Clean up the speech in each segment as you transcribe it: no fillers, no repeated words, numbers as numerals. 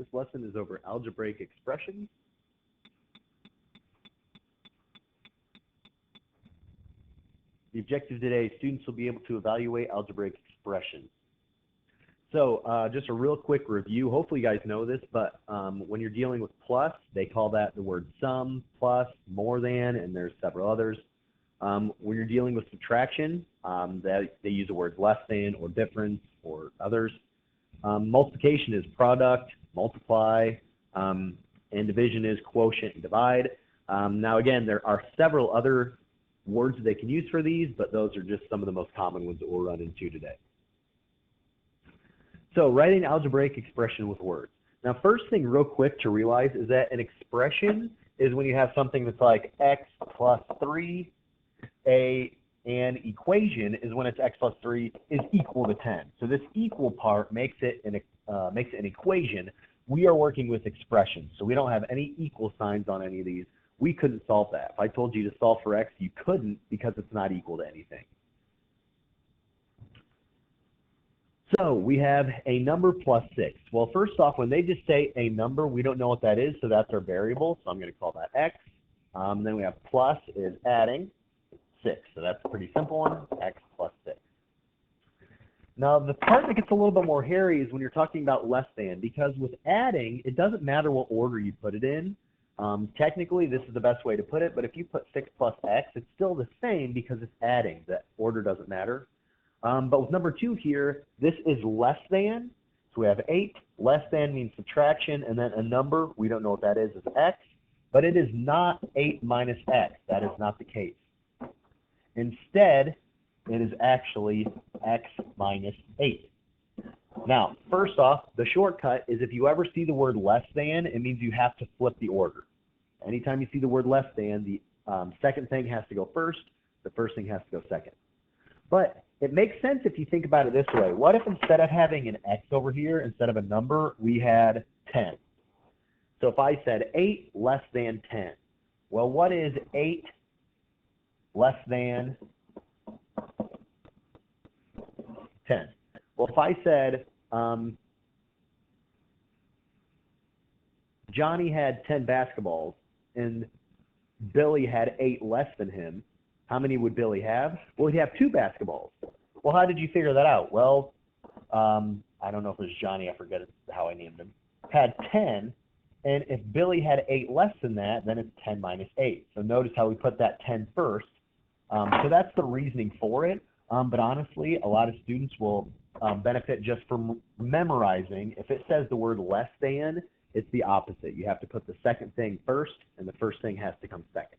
This lesson is over algebraic expressions. The objective today, students will be able to evaluate algebraic expressions. So just a real quick review. Hopefully you guys know this, but when you're dealing with plus, they call that the word sum, plus, more than, and there's several others. When you're dealing with subtraction, they use the words less than or difference or others. Multiplication is product, multiply, and division is quotient and divide. Now again, there are several other words that they can use for these, but those are just some of the most common ones that we'll run into today. So writing an algebraic expression with words. Now first thing real quick to realize is that an expression is when you have something that's like x plus 3, an equation is when it's x plus 3 is equal to 10. So this equal part makes it an equation. We are working with expressions, so we don't have any equal signs on any of these. We couldn't solve that. If I told you to solve for x, you couldn't because it's not equal to anything. So we have a number plus 6. Well, first off, when they just say a number, we don't know what that is, so that's our variable. So I'm going to call that x. Then we have plus is adding 6. So that's a pretty simple one, x plus 6. Now, the part that gets a little bit more hairy is when you're talking about less than, because with adding, it doesn't matter what order you put it in. Technically, this is the best way to put it, but if you put 6 plus x, it's still the same because it's adding. That order doesn't matter. But with number 2 here, this is less than. So we have 8. Less than means subtraction, and then a number, we don't know what that is x. But it is not 8 minus x. That is not the case. Instead, it is actually x minus 8. Now, first off, the shortcut is if you ever see the word less than, it means you have to flip the order. Anytime you see the word less than, the second thing has to go first, the first thing has to go second. But it makes sense if you think about it this way. What if instead of having an x over here, instead of a number, we had 10? So if I said 8 less than 10, well, what is 8 less than 10? Well, if I said Johnny had 10 basketballs and Billy had 8 less than him, how many would Billy have? Well, he'd have 2 basketballs. Well, how did you figure that out? Well, I don't know if it was Johnny, I forget how I named him, had 10, and if Billy had 8 less than that, then it's 10 minus 8. So notice how we put that 10 first. So that's the reasoning for it, but honestly, a lot of students will benefit just from memorizing. If it says the word less than, it's the opposite. You have to put the second thing first, and the first thing has to come second.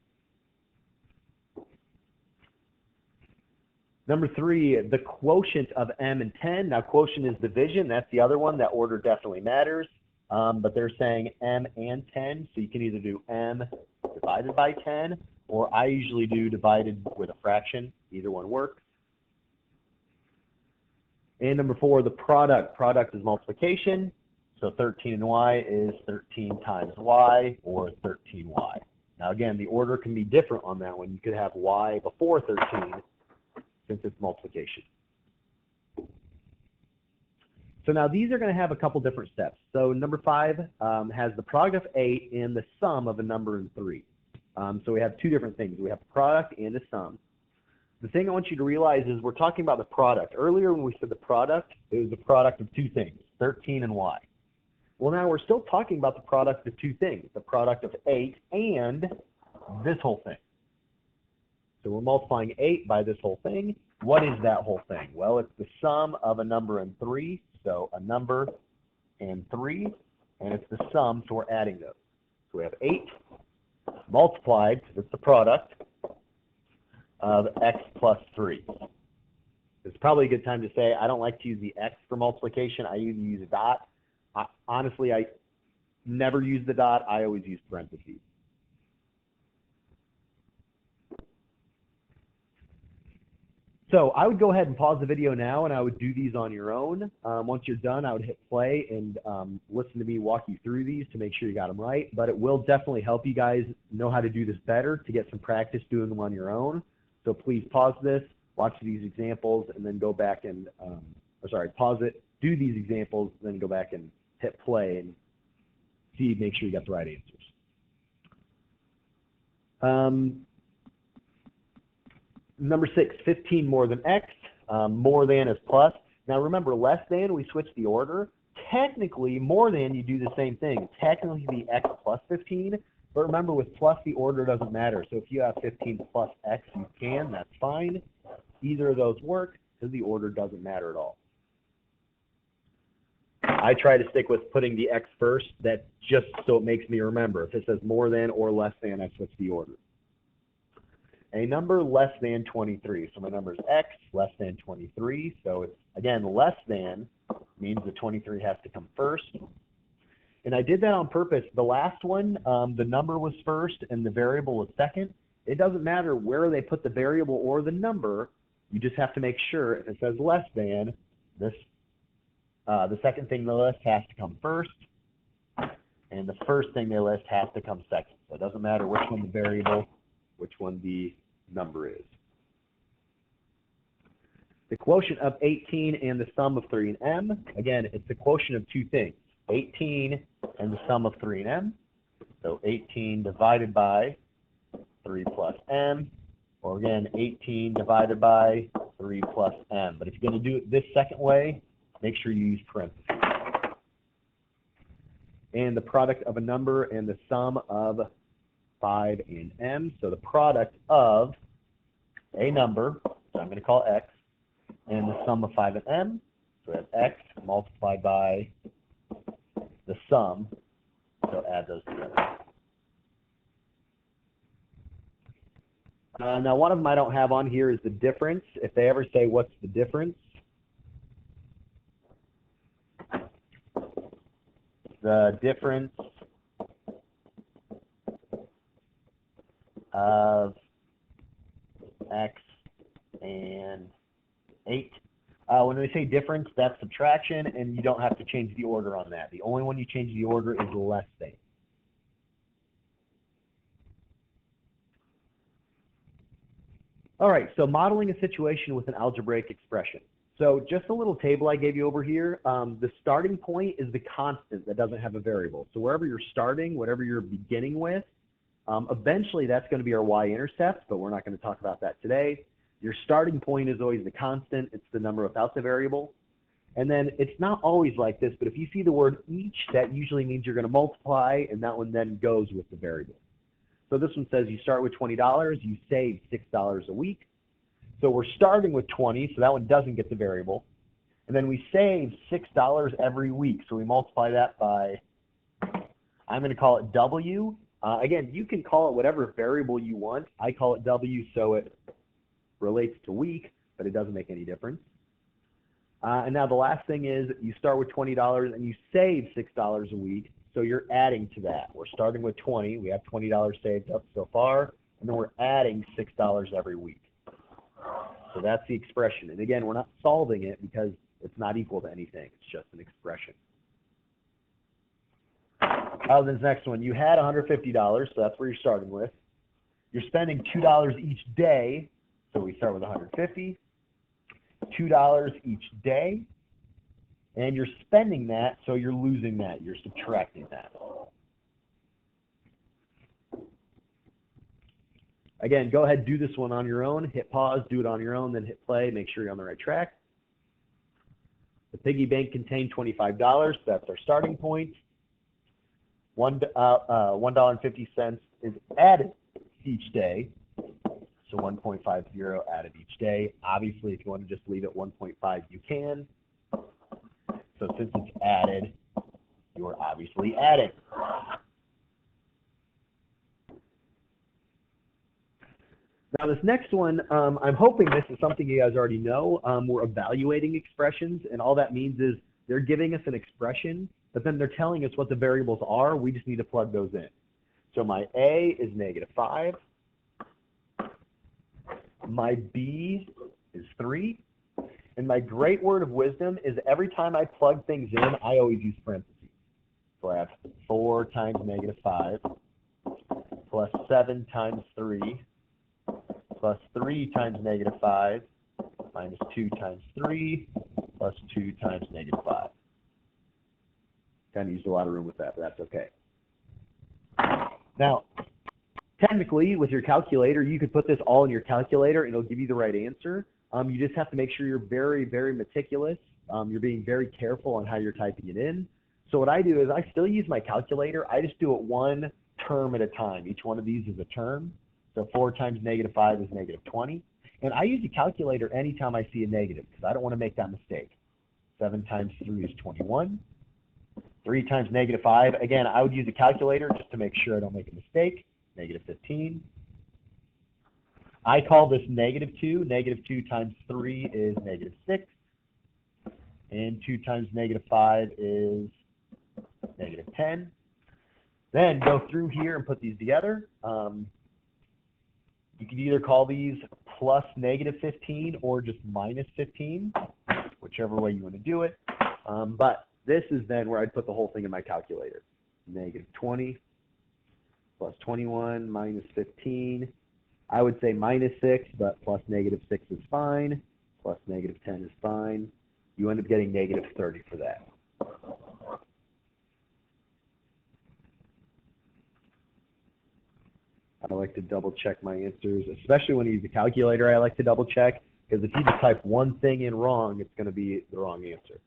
Number 3, the quotient of m and 10. Now, quotient is division. That's the other one. That order definitely matters. But they're saying m and 10, so you can either do m divided by 10, or I usually do divided with a fraction. Either one works. And number 4, the product. Product is multiplication. So 13 and y is 13 times y, or 13y. Now, again, the order can be different on that one. You could have y before 13, since it's multiplication. So now these are going to have a couple different steps. So number 5 has the product of 8 and the sum of a number in 3. So we have 2 different things. We have a product and a sum. The thing I want you to realize is we're talking about the product. Earlier when we said the product, it was the product of 2 things, 13 and y. Well, now we're still talking about the product of 2 things, the product of 8 and this whole thing. So we're multiplying 8 by this whole thing. What is that whole thing? Well, it's the sum of a number and 3. So a number and 3, and it's the sum, so we're adding those. So we have 8 multiplied, because it's the product, of x plus 3. It's probably a good time to say I don't like to use the x for multiplication. I either use a dot. Honestly, I never use the dot. I always use parentheses. So I would go ahead and pause the video now, and I would do these on your own. Once you're done, I would hit play and listen to me walk you through these to make sure you got them right. But it will definitely help you guys know how to do this better, to get some practice doing them on your own. So please pause this, watch these examples, and then go back and, pause it, do these examples, then go back and hit play and see, make sure you got the right answers. Number 6, 15 more than x. More than is plus. Now remember, less than, we switch the order. Technically, more than, you do the same thing. Technically, the x plus 15. But remember, with plus, the order doesn't matter. So if you have 15 plus x, you can. That's fine. Either of those work because the order doesn't matter at all. I try to stick with putting the x first. That just so it makes me remember. If it says more than or less than, I switch the order. A number less than 23. So my number is x less than 23. So it's, again, less than means the 23 has to come first. And I did that on purpose. The last one, the number was first and the variable was second. It doesn't matter where they put the variable or the number. You just have to make sure if it says less than, this, the second thing they list has to come first, and the first thing they list has to come second. So it doesn't matter which one the variable, which one the number is. The quotient of 18 and the sum of 3 and m. Again, it's the quotient of two things, 18 and the sum of 3 and m. So 18 divided by 3 plus m, or again, 18 divided by 3 plus m. But if you're going to do it this second way, make sure you use parentheses. And the product of a number and the sum of 5 and m. So the product of a number, so I'm going to call x, and the sum of 5 and m. So we have x multiplied by the sum. So add those together. Now, one of them I don't have on here is the difference. If they ever say, what's the difference? The difference of x and 8. When we say difference, that's subtraction, and you don't have to change the order on that. The only one you change the order is less than. All right, so modeling a situation with an algebraic expression. So just a little table I gave you over here. The starting point is the constant that doesn't have a variable. So wherever you're starting, whatever you're beginning with, eventually that's going to be our y-intercept, but we're not going to talk about that today. Your starting point is always the constant. It's the number without the variable. And then it's not always like this, but if you see the word each, that usually means you're going to multiply, and that one then goes with the variable. So this one says you start with $20, you save $6 a week. So we're starting with 20, so that one doesn't get the variable. And then we save $6 every week. So we multiply that by, I'm going to call it W. Again, you can call it whatever variable you want. I call it W so it relates to week, but it doesn't make any difference. And now the last thing is you start with $20 and you save $6 a week. So you're adding to that. We're starting with 20. We have $20 saved up so far, and then we're adding $6 every week. So that's the expression. And again, we're not solving it because it's not equal to anything. It's just an expression. This next one, you had $150, so that's where you're starting with. You're spending $2 each day, so we start with 150. $2 each day. And you're spending that, so you're losing that. You're subtracting that. Again, go ahead, do this one on your own. Hit pause, do it on your own, then hit play. Make sure you're on the right track. The piggy bank contained $25. So that's our starting point. $1.50 is added each day. So 1.50 added each day. Obviously, if you want to just leave it 1.5, you can. So since it's added, you're obviously adding. Now this next one, I'm hoping this is something you guys already know. We're evaluating expressions, and all that means is they're giving us an expression, but then they're telling us what the variables are. We just need to plug those in. So my A is -5. My B is 3. And my great word of wisdom is every time I plug things in, I always use parentheses. So I have 4 times -5 plus 7 times 3 plus 3 times -5 minus 2 times 3 plus 2 times -5. Kind of used a lot of room with that, but that's okay. Now, technically, with your calculator, you could put this all in your calculator and it'll give you the right answer. You just have to make sure you're very, very meticulous. You're being very careful on how you're typing it in. So what I do is I still use my calculator. I just do it one term at a time. Each one of these is a term. So 4 times -5 is -20. And I use a calculator anytime I see a negative because I don't want to make that mistake. 7 times 3 is 21. 3 times -5, again, I would use a calculator just to make sure I don't make a mistake. -15. I call this -2. -2 times 3 is -6. And 2 times -5 is -10. Then go through here and put these together. You can either call these plus -15 or just -15, whichever way you want to do it. But this is then where I'd put the whole thing in my calculator. -20 plus 21 minus 15. I would say -6, but plus -6 is fine. Plus -10 is fine. You end up getting -30 for that. I like to double check my answers, especially when you use a calculator. I like to double check because if you just type one thing in wrong, it's going to be the wrong answer.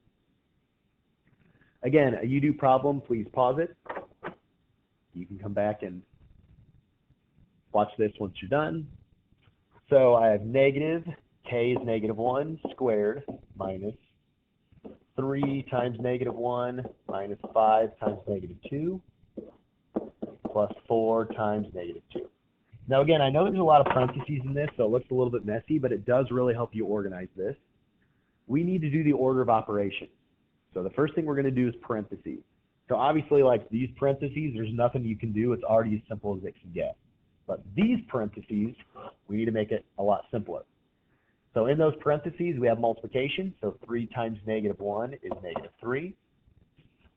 Again, a you do problem, please pause it. You can come back and watch this once you're done. So I have negative, k is -1 squared minus 3 times -1 minus 5 times -2 plus 4 times -2. Now again, I know there's a lot of parentheses in this, so it looks a little bit messy, but it does really help you organize this. We need to do the order of operations. So the first thing we're going to do is parentheses. So obviously, like these parentheses, there's nothing you can do. It's already as simple as it can get. But these parentheses, we need to make it a lot simpler. So in those parentheses, we have multiplication. So 3 times -1 is -3.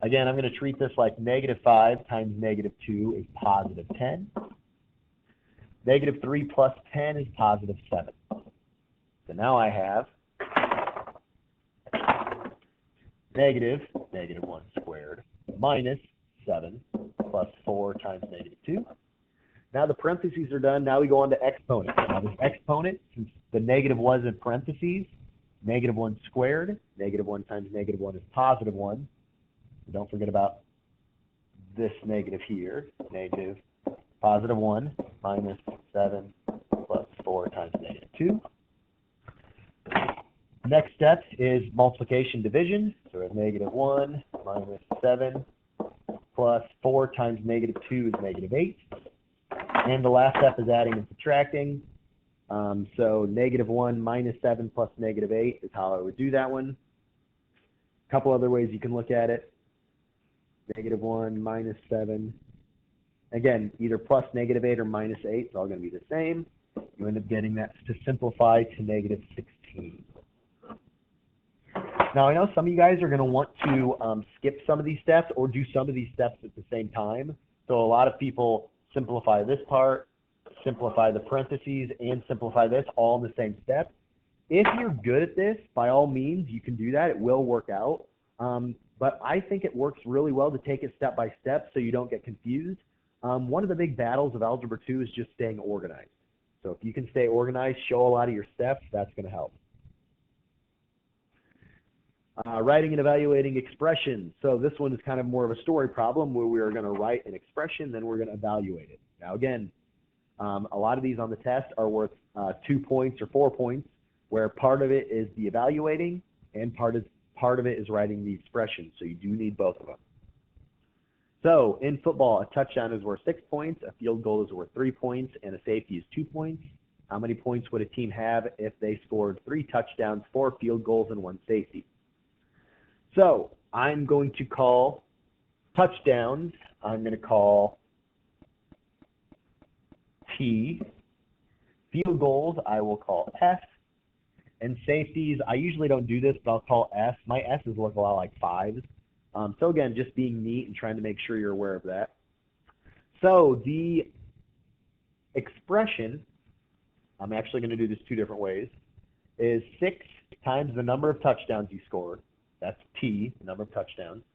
Again, I'm going to treat this like -5 times -2 is +10. -3 plus 10 is +7. So now I have -1 squared minus 7 plus 4 times -2. Now the parentheses are done. Now we go on to exponent. Now this exponent, since the negative was in parentheses, -1 squared, -1 times -1 is +1. So don't forget about this negative here, +1 minus 7 plus 4 times -2. Next step is multiplication division. So we have -1 minus 7 plus 4 times -2 is -8. And the last step is adding and subtracting. So -1 minus 7 plus -8 is how I would do that one. A couple other ways you can look at it. -1 minus 7. Again, either plus -8 or -8. It's all going to be the same. You end up getting that to simplify to -16. Now, I know some of you guys are going to want to skip some of these steps or do some of these steps at the same time. So a lot of people simplify this part, simplify the parentheses, and simplify this all in the same step. If you're good at this, by all means, you can do that. It will work out. But I think it works really well to take it step by step so you don't get confused. One of the big battles of Algebra 2 is just staying organized. So if you can stay organized, show a lot of your steps, that's going to help. Writing and evaluating expressions. So this one is kind of more of a story problem where we are going to write an expression, then we're going to evaluate it. Now again, a lot of these on the test are worth 2 points or 4 points, where part of it is the evaluating and part of it is writing the expression. So you do need both of them. So in football, a touchdown is worth 6 points, a field goal is worth 3 points, and a safety is 2 points. How many points would a team have if they scored 3 touchdowns, 4 field goals, and 1 safety? So I'm going to call touchdowns, I'm going to call T. Field goals, I will call F. And safeties, I usually don't do this, but I'll call S. My S's look a lot like 5s. So again, just being neat and trying to make sure you're aware of that. So the expression, I'm actually going to do this 2 different ways, is 6 times the number of touchdowns you scored. That's T, the number of touchdowns.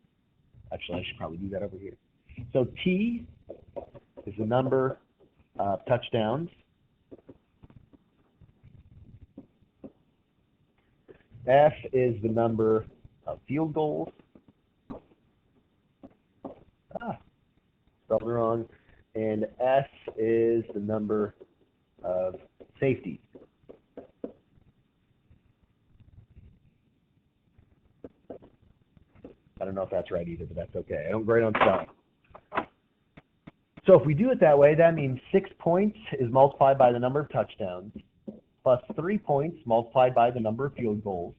Actually, I should probably do that over here. So T is the number of touchdowns. F is the number of field goals. Spelled wrong. And S is the number of safeties. I don't know if that's right either, but that's okay. I don't grade on spelling. So if we do it that way, that means 6 points is multiplied by the number of touchdowns, plus 3 points multiplied by the number of field goals,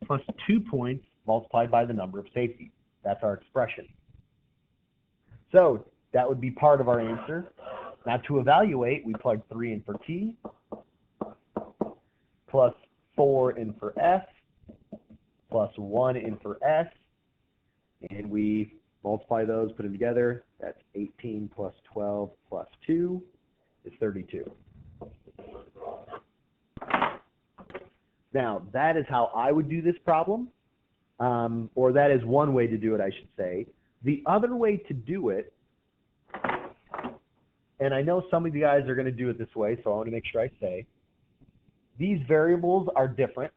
plus 2 points multiplied by the number of safeties. That's our expression. So that would be part of our answer. Now to evaluate, we plug 3 in for T, plus 4 in for F, plus 1 in for S, and we multiply those, put them together. That's 18 plus 12 plus 2 is 32. Now, that is how I would do this problem, or that is one way to do it, I should say. The other way to do it, and I know some of you guys are going to do it this way, so I want to make sure I say, these variables are different.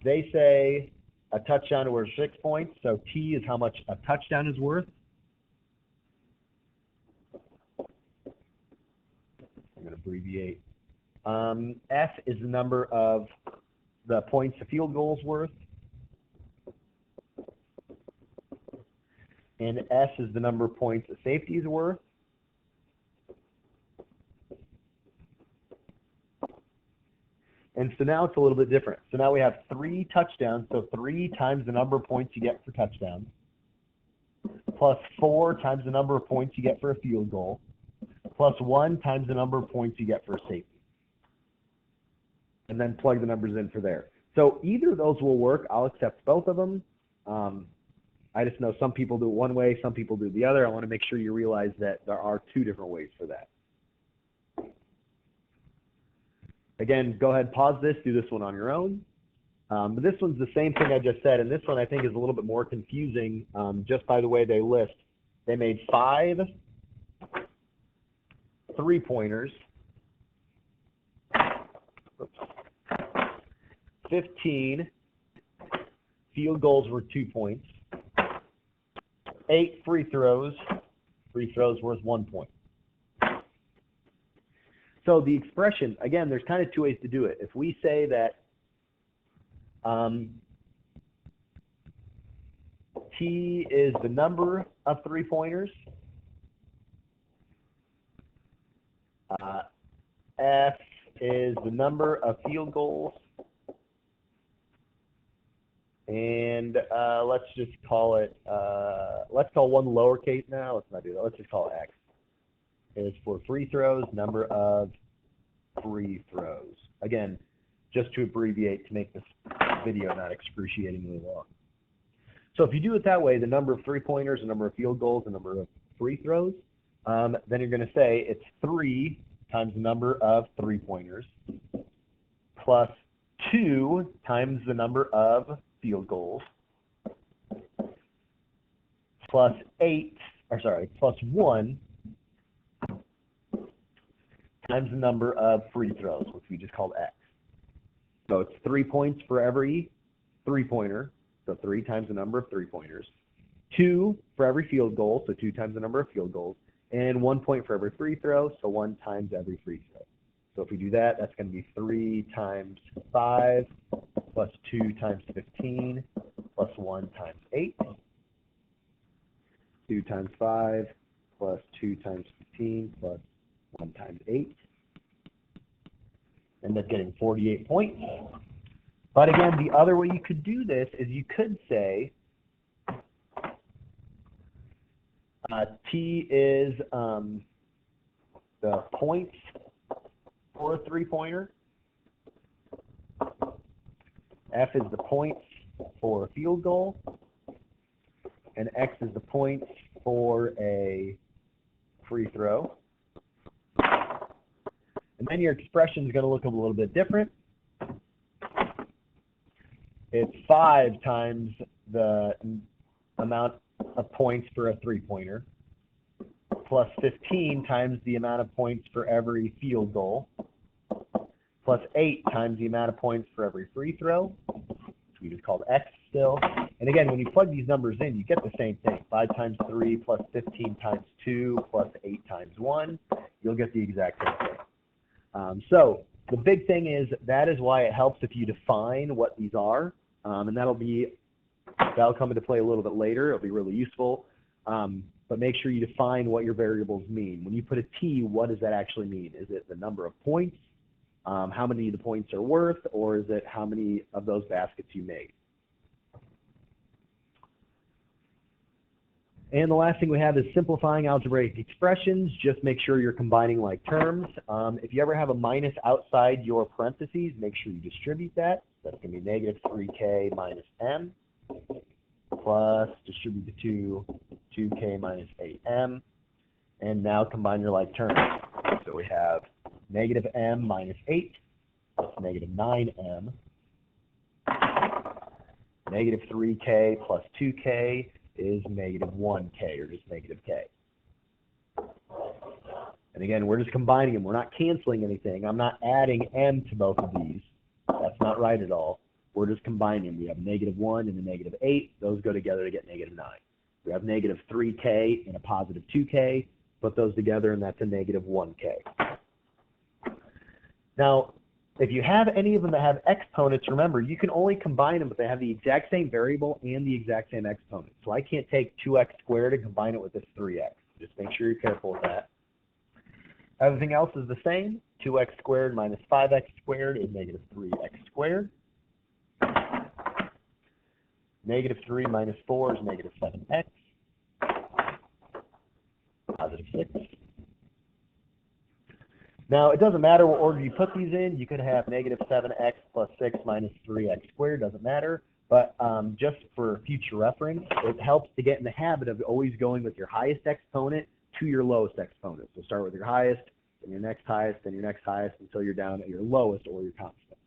They say a touchdown is worth 6 points, so T is how much a touchdown is worth. I'm going to abbreviate. F is the number of the points a field goal is worth. And S is the number of points a safety is worth. And so now it's a little bit different. So now we have 3 touchdowns, so 3 times the number of points you get for touchdowns, plus 4 times the number of points you get for a field goal, plus 1 times the number of points you get for a safety. And then plug the numbers in for there. So either of those will work. I'll accept both of them. I just know some people do it one way, some people do it the other. I want to make sure you realize that there are 2 different ways for that. Again, go ahead, pause this, do this one on your own. But this one's the same thing I just said, and this one I think is a little bit more confusing just by the way they list. They made 5 3-pointers, 15 field goals were 2 points, 8 free throws worth 1 point. So the expression, again, there's kind of 2 ways to do it. If we say that T is the number of 3-pointers, F is the number of field goals, and let's just call it, let's call one lowercase now. Let's not do that. Let's just call it X. Is for free throws, number of free throws. Again, just to abbreviate to make this video not excruciatingly long. So if you do it that way, the number of 3-pointers, the number of field goals, the number of free throws, then you're going to say it's 3 times the number of 3-pointers plus 2 times the number of field goals plus 1 times the number of free throws, which we just called X. So it's 3 points for every 3-pointer, so 3 times the number of 3-pointers. 2 for every field goal, so 2 times the number of field goals. And 1 point for every free throw, so 1 times every free throw. So if we do that, that's going to be 3 times 5 plus 2 times 15 plus 1 times 8. 2 times 5 plus 2 times 15 plus 1 times 8. End up getting 48 points. But again, the other way you could do this is you could say T is the points for a 3-pointer. F is the points for a field goal. And X is the points for a free throw. And then your expression is going to look a little bit different. It's 5 times the amount of points for a 3-pointer plus 15 times the amount of points for every field goal, plus 8 times the amount of points for every free throw, which we just called x still. And again, when you plug these numbers in, you get the same thing. 5 times 3 plus 15 times 2 plus 8 times 1. You'll get the exact same thing. So the big thing is that is why it helps if you define what these are. And that'll come into play a little bit later. It'll be really useful. But make sure you define what your variables mean. When you put a T, what does that actually mean? Is it the number of points, how many the points are worth, or is it how many of those baskets you made? And the last thing we have is simplifying algebraic expressions. Just make sure you're combining like terms. If you ever have a minus outside your parentheses, make sure you distribute that. That's going to be negative 3k minus m plus distribute the 2, 2k minus 8m. And now combine your like terms. So we have negative m minus 8 plus negative 9m. Negative 3k plus 2k is negative 1k, or just negative k. And again, we're just combining them. We're not canceling anything. I'm not adding m to both of these. That's not right at all. We're just combining them. We have negative 1 and a negative 8. Those go together to get negative 9. We have negative 3k and a positive 2k. Put those together, and that's a negative 1k. Now, if you have any of them that have exponents, remember, you can only combine them if they have the exact same variable and the exact same exponent. So I can't take 2x squared and combine it with this 3x. Just make sure you're careful with that. Everything else is the same. 2x squared minus 5x squared is negative 3x squared. Negative 3 minus 4 is negative 7x. Positive 6. Now, it doesn't matter what order you put these in. You could have negative 7x plus 6 minus 3x squared. Doesn't matter. But just for future reference, it helps to get in the habit of always going with your highest exponent to your lowest exponent. So start with your highest, then your next highest, then your next highest, until you're down at your lowest or your constant.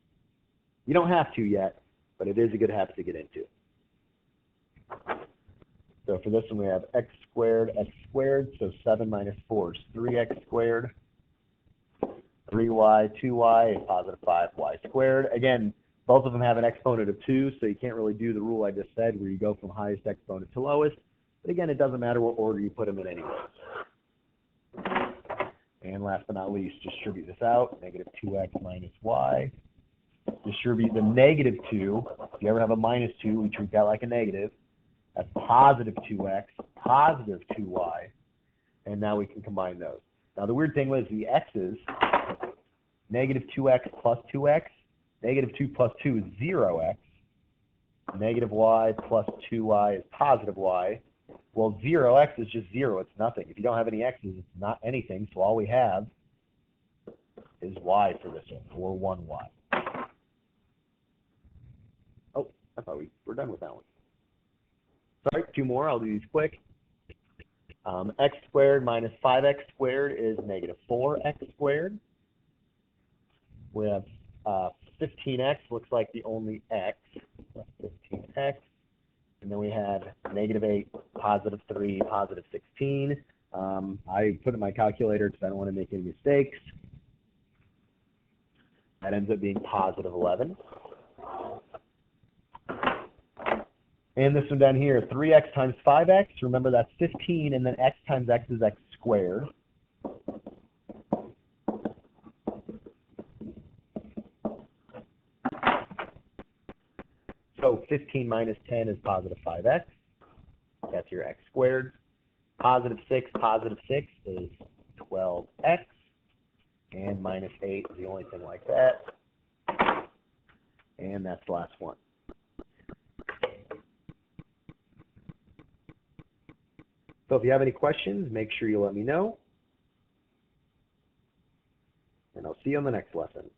You don't have to yet, but it is a good habit to get into. So for this one, we have x squared, so 7 minus 4 is 3x squared. 3y, 2y is positive 5y squared. Again, both of them have an exponent of 2, so you can't really do the rule I just said where you go from highest exponent to lowest. But again, it doesn't matter what order you put them in anyway. And last but not least, distribute this out. Negative 2x minus y. Distribute the negative 2. If you ever have a minus 2, we treat that like a negative. That's positive 2x, positive 2y. And now we can combine those. Now, the weird thing was the x's, negative 2x plus 2x, negative 2 plus 2 is 0x, negative y plus 2y is positive y. Well, 0x is just 0. It's nothing. If you don't have any x's, it's not anything. So all we have is y for this one, or 1y. Oh, I thought we were done with that one. Sorry, 2 more. I'll do these quick. X squared minus 5x squared is negative 4x squared. We have 15x, looks like the only x, 15x. And then we have negative 8, positive 3, positive 16. I put in my calculator because I don't want to make any mistakes. That ends up being positive 11. And this one down here, 3x times 5x, remember that's 15, and then x times x is x squared. So 15 minus 10 is positive 5x. That's your x squared. Positive 6 is 12x. And minus 8 is the only thing like that. And that's the last one. So if you have any questions, make sure you let me know. And I'll see you on the next lesson.